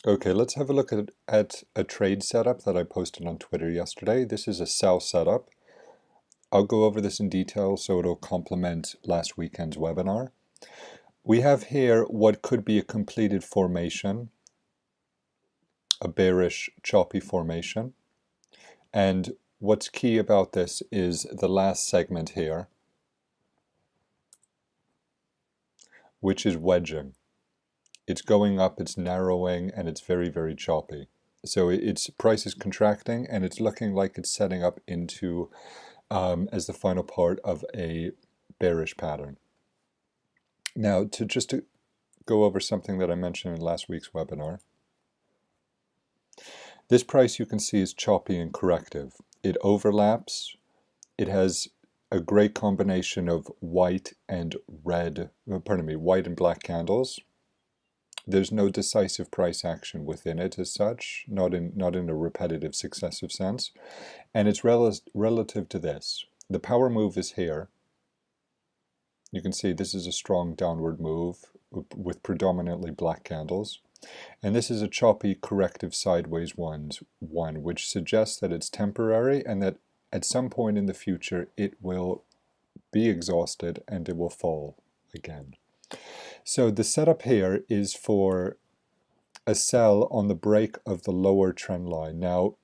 Okay, let's have a look at a trade setup that I posted on Twitter yesterday. This is a sell setup. I'll go over this in detail so it'll complement last weekend's webinar. We have here what could be a completed formation, a bearish choppy formation. And what's key about this is the last segment here, which is wedging. It's going up, it's narrowing, and it's very, very choppy. So its price is contracting, and it's looking like it's setting up into as the final part of a bearish pattern. Now, to go over something that I mentioned in last week's webinar, this price you can see is choppy and corrective. It overlaps. It has a great combination of white and white and black candles. There's no decisive price action within it as such, not in a repetitive successive sense. And it's relative to this. The power move is here. You can see this is a strong downward move with predominantly black candles. And this is a choppy corrective sideways one, which suggests that it's temporary and that at some point in the future it will be exhausted and it will fall again. So the setup here is for a sell on the break of the lower trend line. Now,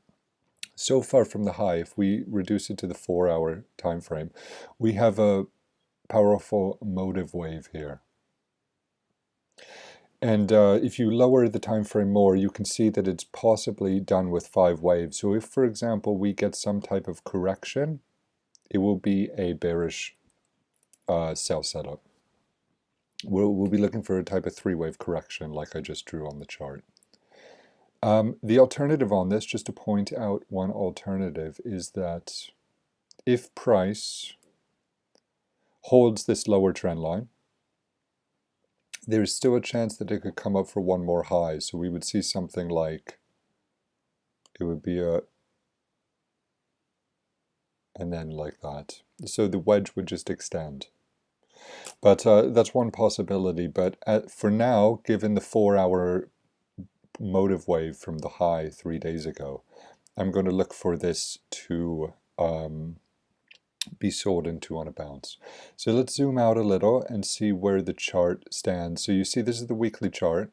so far from the high, if we reduce it to the 4-hour time frame, we have a powerful motive wave here. And if you lower the time frame more, you can see that it's possibly done with 5 waves. So if, for example, we get some type of correction, it will be a bearish sell setup. We'll be looking for a type of 3-wave correction like I just drew on the chart. The alternative on this, just to point out one alternative, is that if price holds this lower trend line, there's still a chance that it could come up for one more high. So we would see something like, it would be and then like that. So the wedge would just extend. But that's one possibility. But for now, given the 4-hour motive wave from the high 3 days ago, I'm going to look for this to be sold into on a bounce. So let's zoom out a little and see where the chart stands. So you see this is the weekly chart.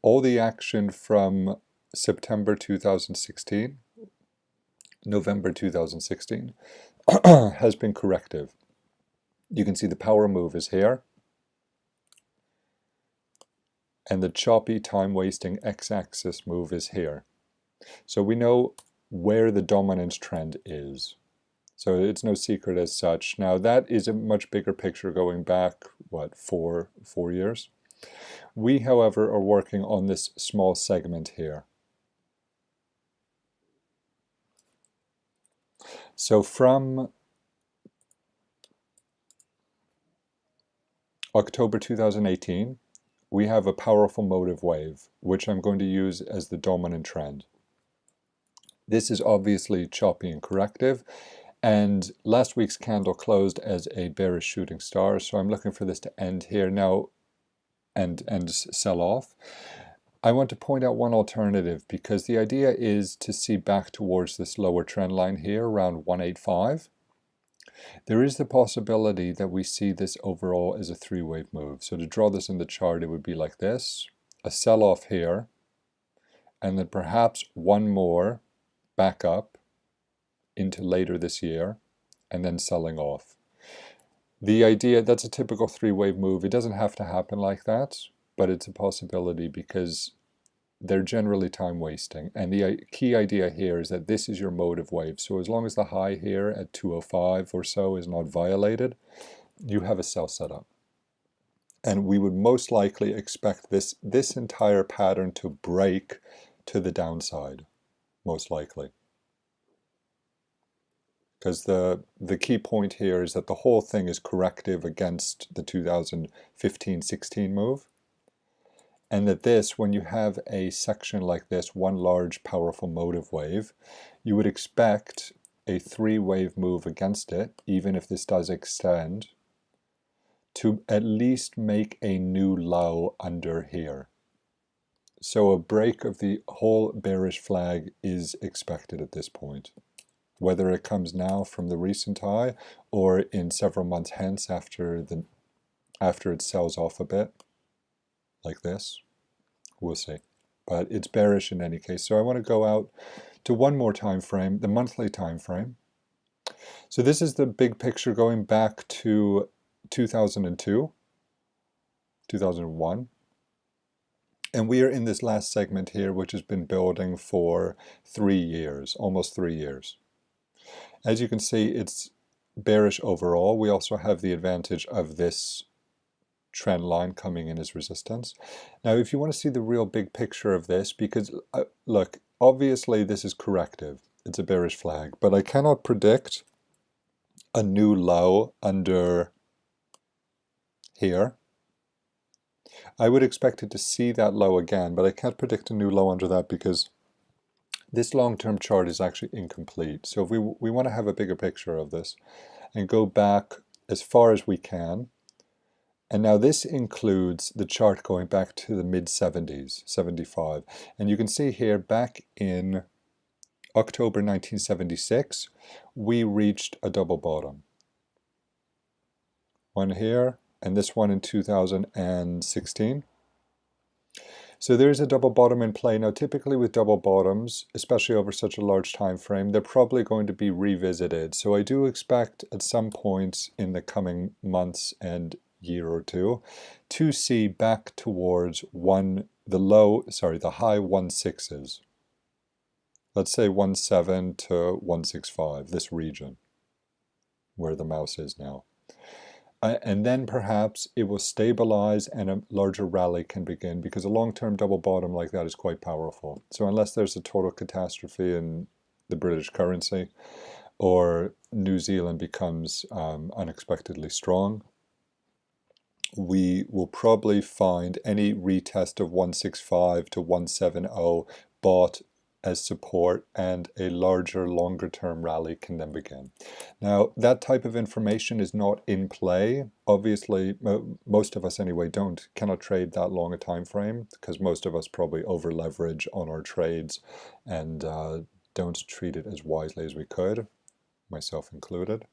All the action from September 2016, November 2016 has been corrective. You can see the power move is here, and the choppy time-wasting x-axis move is here. So we know where the dominance trend is. So it's no secret as such. Now that is a much bigger picture going back, what, four years? We, however, are working on this small segment here. So from October 2018, we have a powerful motive wave, which I'm going to use as the dominant trend. This is obviously choppy and corrective, and last week's candle closed as a bearish shooting star, so I'm looking for this to end here now and sell off. I want to point out one alternative, because the idea is to see back towards this lower trend line here around 185. There is the possibility that we see this overall as a 3-wave move. So to draw this in the chart, it would be like this, a sell-off here, and then perhaps one more back up into later this year, and then selling off. The idea, that's a typical 3-wave move. It doesn't have to happen like that, but it's a possibility because they're generally time wasting. And the key idea here is that this is your motive wave. So as long as the high here at 205 or so is not violated, you have a sell setup. And we would most likely expect this entire pattern to break to the downside, most likely. Because the key point here is that the whole thing is corrective against the 2015-16 move. And that this, when you have a section like this, one large powerful motive wave, you would expect a 3-wave move against it, even if this does extend, to at least make a new low under here. So a break of the whole bearish flag is expected at this point. Whether it comes now from the recent high or in several months hence after it sells off a bit, like this, we'll see. But it's bearish in any case. So I want to go out to one more time frame, the monthly time frame. So this is the big picture going back to 2002, 2001. And we are in this last segment here, which has been building for 3 years, almost 3 years. As you can see, it's bearish overall. We also have the advantage of this trend line coming in as resistance. Now, if you want to see the real big picture of this, because look, obviously this is corrective. It's a bearish flag, but I cannot predict a new low under here. I would expect it to see that low again, but I can't predict a new low under that because this long-term chart is actually incomplete. So if we want to have a bigger picture of this and go back as far as we can, and now this includes the chart going back to the mid-70s, 75. And you can see here back in October 1976, we reached a double bottom. One here, and this one in 2016. So there's a double bottom in play. Now typically with double bottoms, especially over such a large time frame, they're probably going to be revisited. So I do expect at some points in the coming months and year or two to see back towards the high 1.6s. Let's say 1.7 to 1.65, this region where the mouse is now. And then perhaps it will stabilize and a larger rally can begin, because a long-term double bottom like that is quite powerful. So unless there's a total catastrophe in the British currency or New Zealand becomes unexpectedly strong, we will probably find any retest of 165 to 170 bought as support, and a larger, longer-term rally can then begin. Now, that type of information is not in play. Obviously, most of us anyway cannot trade that long a time frame, because most of us probably over-leverage on our trades and don't treat it as wisely as we could, myself included.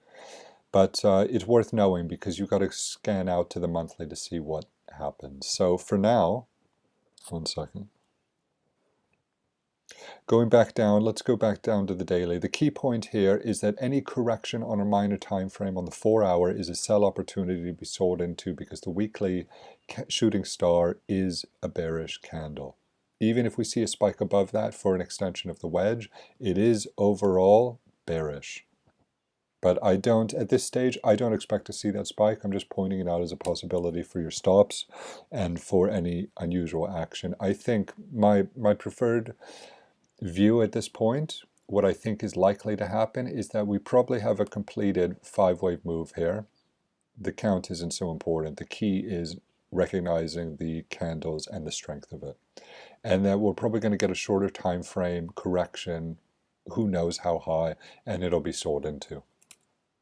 But it's worth knowing, because you've got to scan out to the monthly to see what happens. So for now, one second. Going back down, let's go back down to the daily. The key point here is that any correction on a minor time frame on the 4-hour is a sell opportunity to be sold into, because the weekly shooting star is a bearish candle. Even if we see a spike above that for an extension of the wedge, it is overall bearish. But at this stage, I don't expect to see that spike. I'm just pointing it out as a possibility for your stops and for any unusual action. I think my preferred view at this point, what I think is likely to happen, is that we probably have a completed 5-wave move here. The count isn't so important. The key is recognizing the candles and the strength of it. And that we're probably going to get a shorter time frame correction, who knows how high, and it'll be sold into.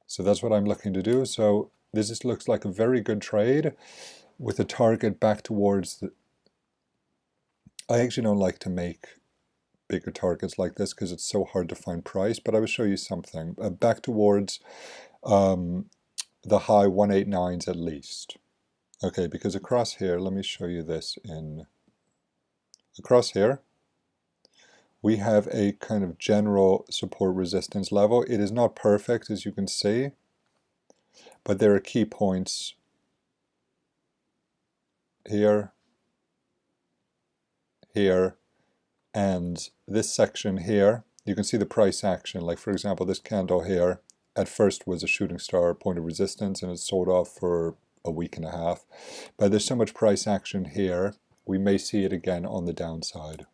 So that's what I'm looking to do. So this just looks like a very good trade with a target back towards the... I actually don't like to make bigger targets like this because it's so hard to find price, but I will show you something. Back towards the high 189s at least. Okay, because across here, let me show you this across here, we have a kind of general support resistance level. It is not perfect, as you can see, but there are key points here, here, and this section here. You can see the price action. Like, for example, this candle here at first was a shooting star point of resistance, and it sold off for a week and a half. But there's so much price action here, we may see it again on the downside.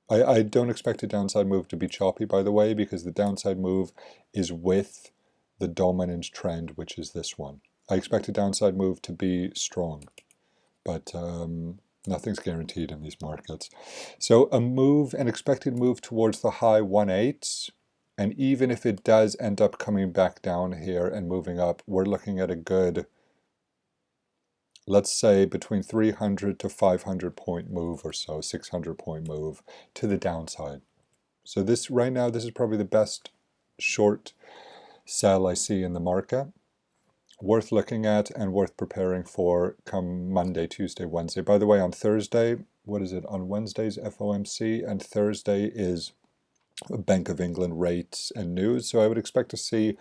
I don't expect a downside move to be choppy, by the way, because the downside move is with the dominant trend, which is this one. I expect a downside move to be strong, but nothing's guaranteed in these markets. So an expected move towards the high 1.8s, and even if it does end up coming back down here and moving up, we're looking at a good let's say between 300 to 500 point move or so, 600 point move to the downside. So this right now, this is probably the best short sell I see in the market. Worth looking at and worth preparing for come Monday, Tuesday, Wednesday. By the way, on Thursday, what is it? On Wednesday's FOMC, and Thursday is Bank of England rates and news. So I would expect to see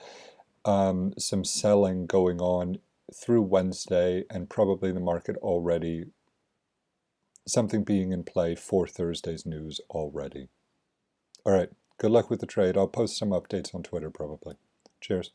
some selling going on through Wednesday, and probably the market already, something being in play for Thursday's news already. All right, good luck with the trade. I'll post some updates on Twitter probably. Cheers.